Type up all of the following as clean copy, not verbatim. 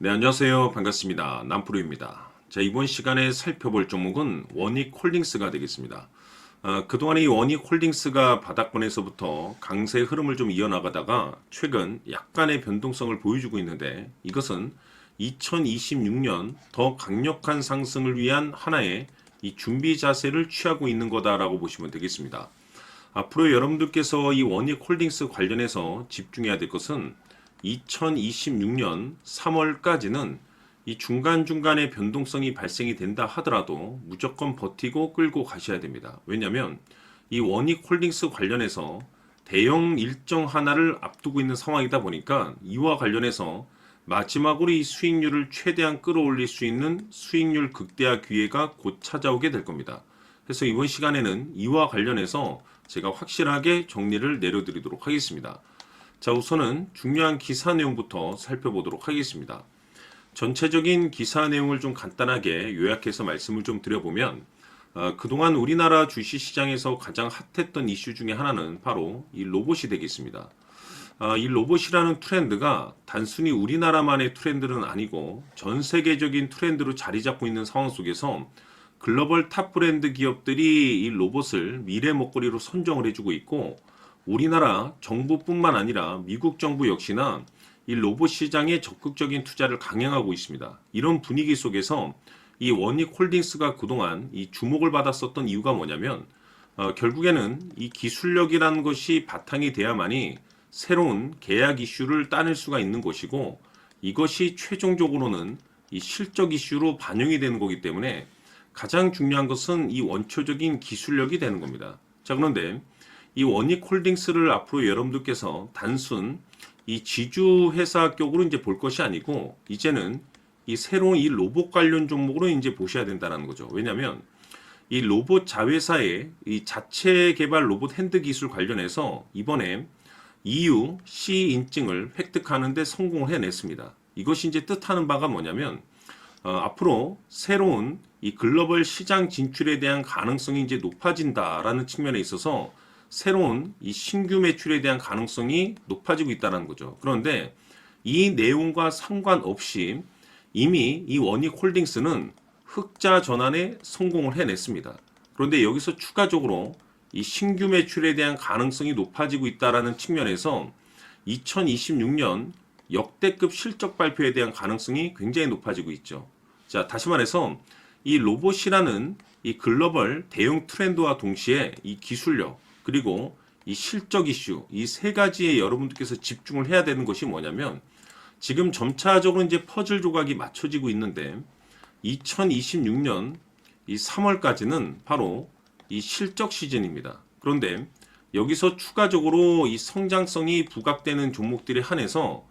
네, 안녕하세요. 반갑습니다. 남프로입니다. 자, 이번 시간에 살펴볼 종목은 원익홀딩스가 되겠습니다. 그동안 이 원익홀딩스가 바닥권에서부터 강세 흐름을 좀 이어나가다가 최근 약간의 변동성을 보여주고 있는데 이것은 2026년 더 강력한 상승을 위한 하나의 이 준비 자세를 취하고 있는 거다라고 보시면 되겠습니다. 앞으로 여러분들께서 이 원익홀딩스 관련해서 집중해야 될 것은 2026년 3월까지는 이 중간중간에 변동성이 발생이 된다 하더라도 무조건 버티고 끌고 가셔야 됩니다. 왜냐하면 이 원익홀딩스 관련해서 대형 일정 하나를 앞두고 있는 상황이다 보니까 이와 관련해서 마지막으로 이 수익률을 최대한 끌어올릴 수 있는 수익률 극대화 기회가 곧 찾아오게 될 겁니다. 그래서 이번 시간에는 이와 관련해서 제가 확실하게 정리를 내려드리도록 하겠습니다. 자, 우선은 중요한 기사 내용부터 살펴보도록 하겠습니다. 전체적인 기사 내용을 좀 간단하게 요약해서 말씀을 좀 드려보면 그동안 우리나라 주식시장에서 가장 핫했던 이슈 중에 하나는 바로 이 로봇이 되겠습니다. 이 로봇이라는 트렌드가 단순히 우리나라만의 트렌드는 아니고 전 세계적인 트렌드로 자리 잡고 있는 상황 속에서 글로벌 탑 브랜드 기업들이 이 로봇을 미래 먹거리로 선정을 해주고 있고 우리나라 정부뿐만 아니라 미국 정부 역시나 이 로봇 시장에 적극적인 투자를 강행하고 있습니다. 이런 분위기 속에서 이 원익홀딩스가 그동안 이 주목을 받았었던 이유가 뭐냐면 결국에는 이 기술력이라는 것이 바탕이 돼야만이 새로운 계약 이슈를 따낼 수가 있는 것이고 이것이 최종적으로는 이 실적 이슈로 반영이 되는 거기 때문에 가장 중요한 것은 이 원초적인 기술력이 되는 겁니다. 자, 그런데 이 원익홀딩스를 앞으로 여러분들께서 단순 이 지주 회사 격으로 이제 볼 것이 아니고 이제는 이 새로운 이 로봇 관련 종목으로 이제 보셔야 된다는 거죠. 왜냐하면 이 로봇 자회사의 이 자체 개발 로봇 핸드 기술 관련해서 이번에 EU C 인증을 획득하는 데 성공을 해냈습니다. 이것이 이제 뜻하는 바가 뭐냐면 앞으로 새로운 이 글로벌 시장 진출에 대한 가능성이 이제 높아진다라는 측면에 있어서 새로운 이 신규 매출에 대한 가능성이 높아지고 있다는 거죠. 그런데 이 내용과 상관없이 이미 이 원익홀딩스는 흑자 전환에 성공을 해냈습니다. 그런데 여기서 추가적으로 이 신규 매출에 대한 가능성이 높아지고 있다는 측면에서 2026년 역대급 실적 발표에 대한 가능성이 굉장히 높아지고 있죠. 자, 다시 말해서 이 로봇이라는 이 글로벌 대형 트렌드와 동시에 이 기술력 그리고 이 실적 이슈 이 세 가지에 여러분들께서 집중을 해야 되는 것이 뭐냐면 지금 점차적으로 이제 퍼즐 조각이 맞춰지고 있는데 2026년 이 3월까지는 바로 이 실적 시즌입니다. 그런데 여기서 추가적으로 이 성장성이 부각되는 종목들에 한해서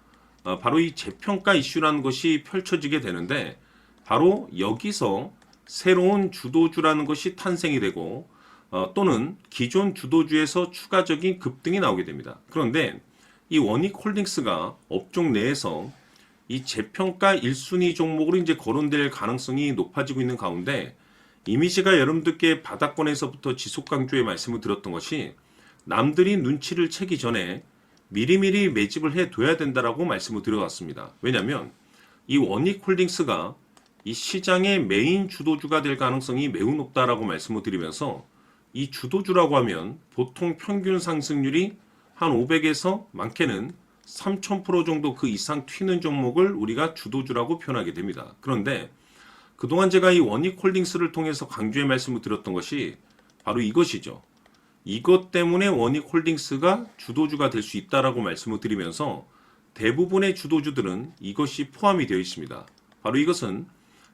바로 이 재평가 이슈라는 것이 펼쳐지게 되는데 바로 여기서 새로운 주도주라는 것이 탄생이 되고 또는 기존 주도주에서 추가적인 급등이 나오게 됩니다. 그런데 이 원익홀딩스가 업종 내에서 이 재평가 1순위 종목으로 이제 거론될 가능성이 높아지고 있는 가운데 이미지가 여러분들께 바닥권에서부터 지속 강조의 말씀을 드렸던 것이 남들이 눈치를 채기 전에 미리미리 매집을 해둬야 된다라고 말씀을 드려왔습니다. 왜냐하면 이 원익홀딩스가 이 시장의 메인 주도주가 될 가능성이 매우 높다라고 말씀을 드리면서 이 주도주라고 하면 보통 평균 상승률이 한 500에서 많게는 3000% 정도 그 이상 튀는 종목을 우리가 주도주라고 표현하게 됩니다. 그런데 그동안 제가 이 원익홀딩스를 통해서 강조의 말씀을 드렸던 것이 바로 이것이죠. 이것 때문에 원익홀딩스가 주도주가 될 수 있다라고 말씀을 드리면서 대부분의 주도주들은 이것이 포함이 되어 있습니다. 바로 이것은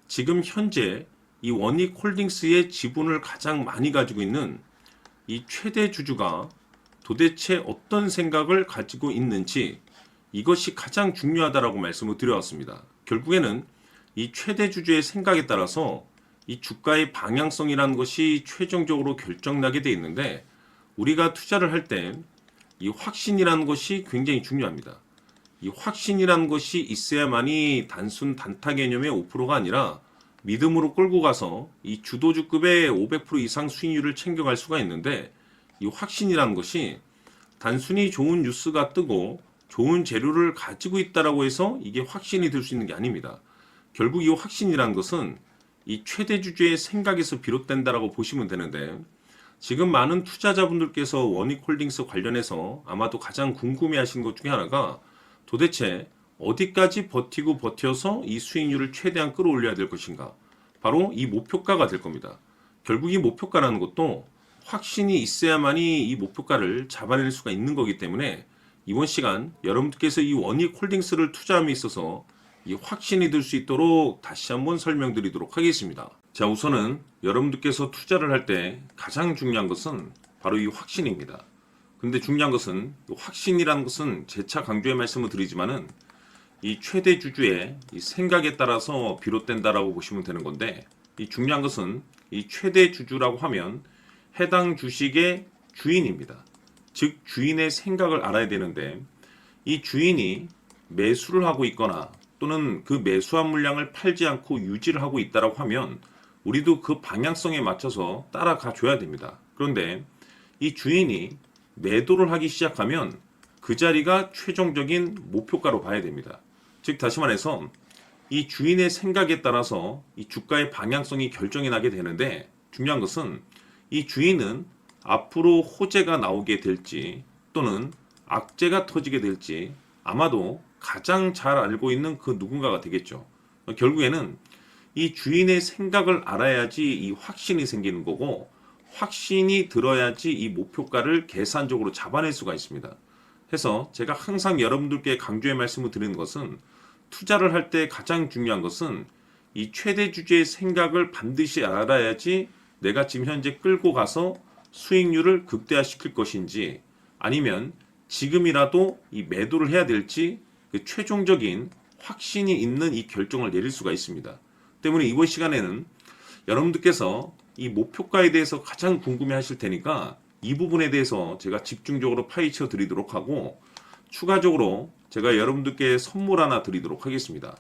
지금 현재 이 원익홀딩스의 지분을 가장 많이 가지고 있는 이 최대 주주가 도대체 어떤 생각을 가지고 있는지 이것이 가장 중요하다라고 말씀을 드려왔습니다. 결국에는 이 최대 주주의 생각에 따라서 이 주가의 방향성이라는 것이 최종적으로 결정나게 돼 있는데 우리가 투자를 할 때 이 확신이라는 것이 굉장히 중요합니다. 이 확신이라는 것이 있어야만이 단순 단타 개념의 5%가 아니라 믿음으로 끌고 가서 이 주도주급의 500% 이상 수익률을 챙겨갈 수가 있는데 이 확신이라는 것이 단순히 좋은 뉴스가 뜨고 좋은 재료를 가지고 있다라고 해서 이게 확신이 들 수 있는 게 아닙니다. 결국 이 확신이라는 것은 이 최대 주주의 생각에서 비롯된다라고 보시면 되는데, 지금 많은 투자자분들께서 원익홀딩스 관련해서 아마도 가장 궁금해하시는 것 중에 하나가 도대체 어디까지 버티고 버텨서 이 수익률을 최대한 끌어올려야 될 것인가? 바로 이 목표가가 될 겁니다. 결국 이 목표가라는 것도 확신이 있어야만이 이 목표가를 잡아낼 수가 있는 거기 때문에 이번 시간 여러분들께서 이 원익홀딩스를 투자함에 있어서 이 확신이 들 수 있도록 다시 한번 설명드리도록 하겠습니다. 자, 우선은 여러분들께서 투자를 할 때 가장 중요한 것은 바로 이 확신입니다. 근데 중요한 것은 확신이라는 것은 재차 강조의 말씀을 드리지만은 이 최대 주주의 이 생각에 따라서 비롯된다라고 보시면 되는 건데, 이 중요한 것은 이 최대 주주라고 하면 해당 주식의 주인입니다. 즉 주인의 생각을 알아야 되는데, 이 주인이 매수를 하고 있거나 또는 그 매수한 물량을 팔지 않고 유지를 하고 있다라고 하면 우리도 그 방향성에 맞춰서 따라가 줘야 됩니다. 그런데 이 주인이 매도를 하기 시작하면 그 자리가 최종적인 목표가로 봐야 됩니다. 즉 다시 말해서 이 주인의 생각에 따라서 이 주가의 방향성이 결정이 나게 되는데, 중요한 것은 이 주인은 앞으로 호재가 나오게 될지 또는 악재가 터지게 될지 아마도 가장 잘 알고 있는 그 누군가가 되겠죠. 결국에는 이 주인의 생각을 알아야지 이 확신이 생기는 거고, 확신이 들어야지 이 목표가를 계산적으로 잡아낼 수가 있습니다. 해서 제가 항상 여러분들께 강조의 말씀을 드리는 것은, 투자를 할 때 가장 중요한 것은 이 최대 주주의 생각을 반드시 알아야지 내가 지금 현재 끌고 가서 수익률을 극대화시킬 것인지 아니면 지금이라도 이 매도를 해야 될지 그 최종적인 확신이 있는 이 결정을 내릴 수가 있습니다. 때문에 이번 시간에는 여러분들께서 이 목표가에 대해서 가장 궁금해 하실 테니까 이 부분에 대해서 제가 집중적으로 파헤쳐 드리도록 하고, 추가적으로 제가 여러분들께 선물 하나 드리도록 하겠습니다.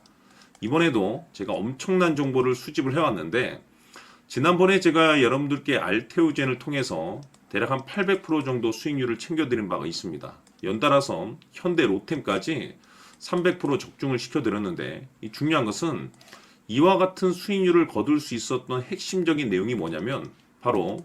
이번에도 제가 엄청난 정보를 수집을 해왔는데, 지난번에 제가 여러분들께 알테오젠을 통해서 대략 한 800% 정도 수익률을 챙겨드린 바가 있습니다. 연달아서 현대 로템까지 300% 적중을 시켜드렸는데, 이 중요한 것은 이와 같은 수익률을 거둘 수 있었던 핵심적인 내용이 뭐냐면 바로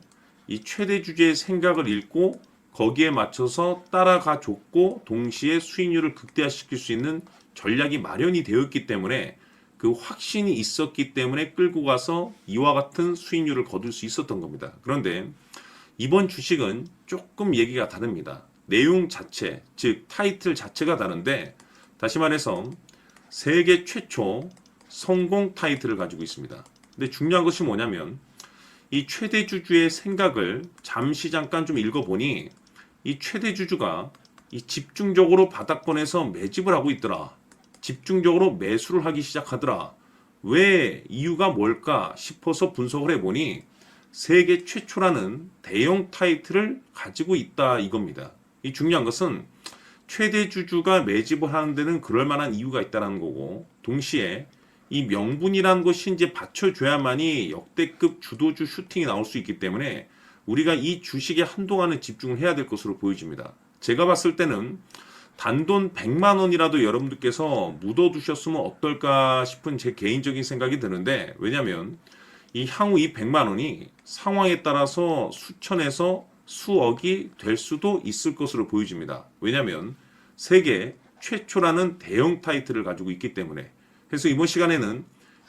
이 최대 주주의 생각을 읽고 거기에 맞춰서 따라가 줬고 동시에 수익률을 극대화시킬 수 있는 전략이 마련이 되었기 때문에, 그 확신이 있었기 때문에 끌고 가서 이와 같은 수익률을 거둘 수 있었던 겁니다. 그런데 이번 주식은 조금 얘기가 다릅니다. 내용 자체, 즉 타이틀 자체가 다른데, 다시 말해서 세계 최초 성공 타이틀을 가지고 있습니다. 근데 중요한 것이 뭐냐면 이 최대 주주의 생각을 잠시 잠깐 좀 읽어보니, 이 최대 주주가 이 집중적으로 바닥권에서 매집을 하고 있더라. 집중적으로 매수를 하기 시작하더라. 왜 이유가 뭘까 싶어서 분석을 해보니 세계 최초라는 대형 타이틀을 가지고 있다 이겁니다. 이 중요한 것은 최대 주주가 매집을 하는 데는 그럴 만한 이유가 있다는 거고, 동시에 이 명분이라는 것이 이제 받쳐줘야만이 역대급 주도주 슈팅이 나올 수 있기 때문에 우리가 이 주식에 한동안은 집중을 해야 될 것으로 보여집니다. 제가 봤을 때는 단돈 100만 원이라도 여러분들께서 묻어두셨으면 어떨까 싶은 제 개인적인 생각이 드는데, 왜냐하면 이 향후 이 100만 원이 상황에 따라서 수천에서 수억이 될 수도 있을 것으로 보여집니다. 왜냐하면 세계 최초라는 대형 타이틀을 가지고 있기 때문에. 그래서 이번 시간에는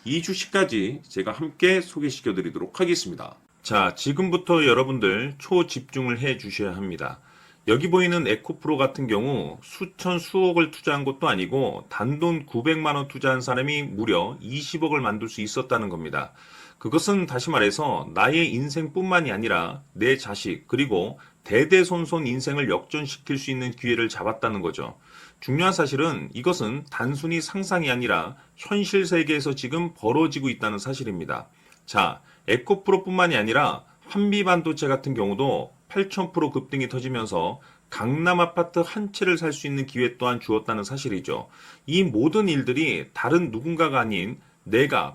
이 주식까지 제가 함께 소개시켜 드리도록 하겠습니다. 자, 지금부터 여러분들 초집중을 해 주셔야 합니다. 여기 보이는 에코프로 같은 경우 수천 수억을 투자한 것도 아니고 단돈 900만 원 투자한 사람이 무려 20억을 만들 수 있었다는 겁니다. 그것은 다시 말해서 나의 인생뿐만이 아니라 내 자식 그리고 대대손손 인생을 역전시킬 수 있는 기회를 잡았다는 거죠. 중요한 사실은 이것은 단순히 상상이 아니라 현실 세계에서 지금 벌어지고 있다는 사실입니다. 자, 에코프로뿐만이 아니라 한미반도체 같은 경우도 8,000% 급등이 터지면서 강남 아파트 한 채를 살 수 있는 기회 또한 주었다는 사실이죠. 이 모든 일들이 다른 누군가가 아닌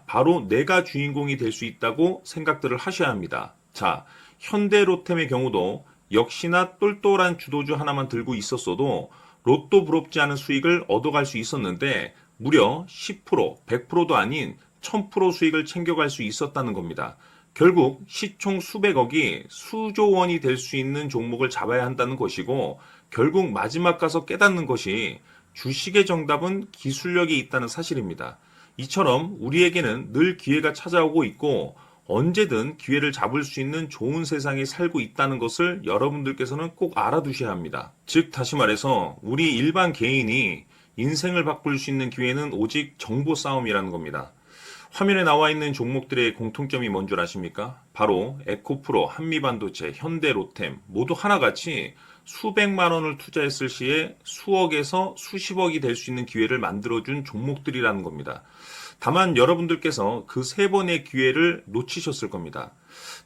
바로 내가 주인공이 될 수 있다고 생각들을 하셔야 합니다. 자, 현대로템의 경우도 역시나 똘똘한 주도주 하나만 들고 있었어도 로또 부럽지 않은 수익을 얻어갈 수 있었는데 무려 10%, 100%도 아닌 1000% 수익을 챙겨갈 수 있었다는 겁니다. 결국 시총 수백억이 수조 원이 될 수 있는 종목을 잡아야 한다는 것이고 결국 마지막 가서 깨닫는 것이 주식의 정답은 기술력이 있다는 사실입니다. 이처럼 우리에게는 늘 기회가 찾아오고 있고 언제든 기회를 잡을 수 있는 좋은 세상에 살고 있다는 것을 여러분들께서는 꼭 알아두셔야 합니다. 즉 다시 말해서 우리 일반 개인이 인생을 바꿀 수 있는 기회는 오직 정보 싸움이라는 겁니다. 화면에 나와 있는 종목들의 공통점이 뭔 줄 아십니까? 바로 에코프로, 한미반도체, 현대로템 모두 하나같이 수백만 원을 투자했을 시에 수억에서 수십억이 될 수 있는 기회를 만들어준 종목들이라는 겁니다. 다만 여러분들께서 그 세 번의 기회를 놓치셨을 겁니다.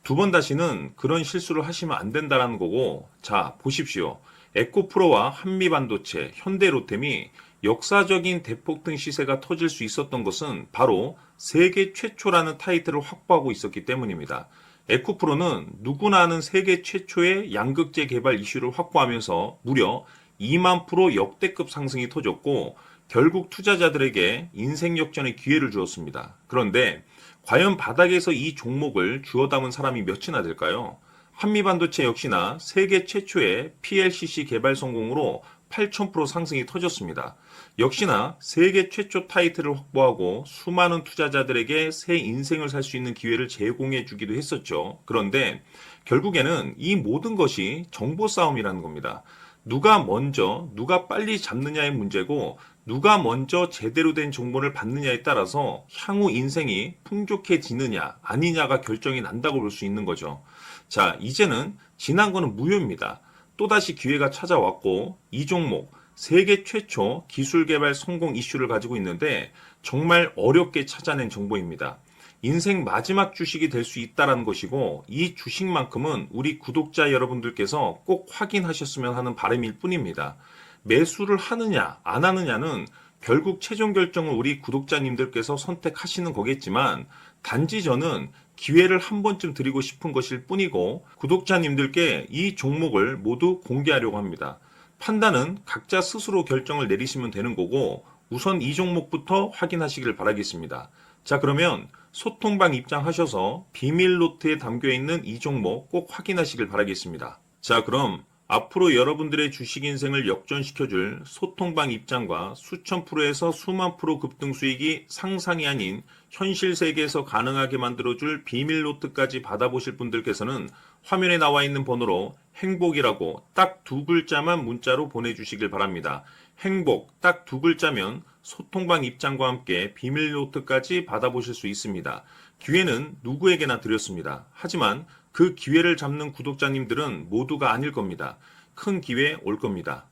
두 번 다시는 그런 실수를 하시면 안 된다는 거고, 자, 보십시오. 에코프로와 한미반도체, 현대로템이 역사적인 대폭등 시세가 터질 수 있었던 것은 바로 세계 최초라는 타이틀을 확보하고 있었기 때문입니다. 에코프로는 누구나 아는 세계 최초의 양극재 개발 이슈를 확보하면서 무려 2만 프로 역대급 상승이 터졌고 결국 투자자들에게 인생 역전의 기회를 주었습니다. 그런데 과연 바닥에서 이 종목을 주워 담은 사람이 몇이나 될까요? 한미반도체 역시나 세계 최초의 PLCC 개발 성공으로 8000% 상승이 터졌습니다. 역시나 세계 최초 타이틀을 확보하고 수많은 투자자들에게 새 인생을 살 수 있는 기회를 제공해 주기도 했었죠. 그런데 결국에는 이 모든 것이 정보 싸움이라는 겁니다. 누가 먼저, 누가 빨리 잡느냐의 문제고 누가 먼저 제대로 된 정보를 받느냐에 따라서 향후 인생이 풍족해지느냐 아니냐가 결정이 난다고 볼 수 있는 거죠. 자, 이제는 지난 거는 무효입니다. 또다시 기회가 찾아왔고 이 종목 세계 최초 기술 개발 성공 이슈를 가지고 있는데 정말 어렵게 찾아낸 정보입니다. 인생 마지막 주식이 될 수 있다는 것이고 이 주식만큼은 우리 구독자 여러분들께서 꼭 확인하셨으면 하는 바람일 뿐입니다. 매수를 하느냐 안 하느냐는 결국 최종 결정을 우리 구독자님들께서 선택하시는 거겠지만 단지 저는 기회를 한 번쯤 드리고 싶은 것일 뿐이고 구독자님들께 이 종목을 모두 공개하려고 합니다. 판단은 각자 스스로 결정을 내리시면 되는 거고 우선 이 종목부터 확인하시길 바라겠습니다. 자, 그러면 소통방 입장하셔서 비밀 노트에 담겨 있는 이 종목 꼭 확인하시길 바라겠습니다. 자, 그럼 앞으로 여러분들의 주식 인생을 역전시켜줄 소통방 입장과 수천 프로에서 수만 프로 급등 수익이 상상이 아닌 현실 세계에서 가능하게 만들어줄 비밀 노트까지 받아보실 분들께서는 화면에 나와 있는 번호로 행복이라고 딱 두 글자만 문자로 보내주시길 바랍니다. 행복 딱 두 글자면 소통방 입장과 함께 비밀 노트까지 받아보실 수 있습니다. 기회는 누구에게나 드렸습니다. 하지만 그 기회를 잡는 구독자님들은 모두가 아닐 겁니다. 큰 기회 올 겁니다.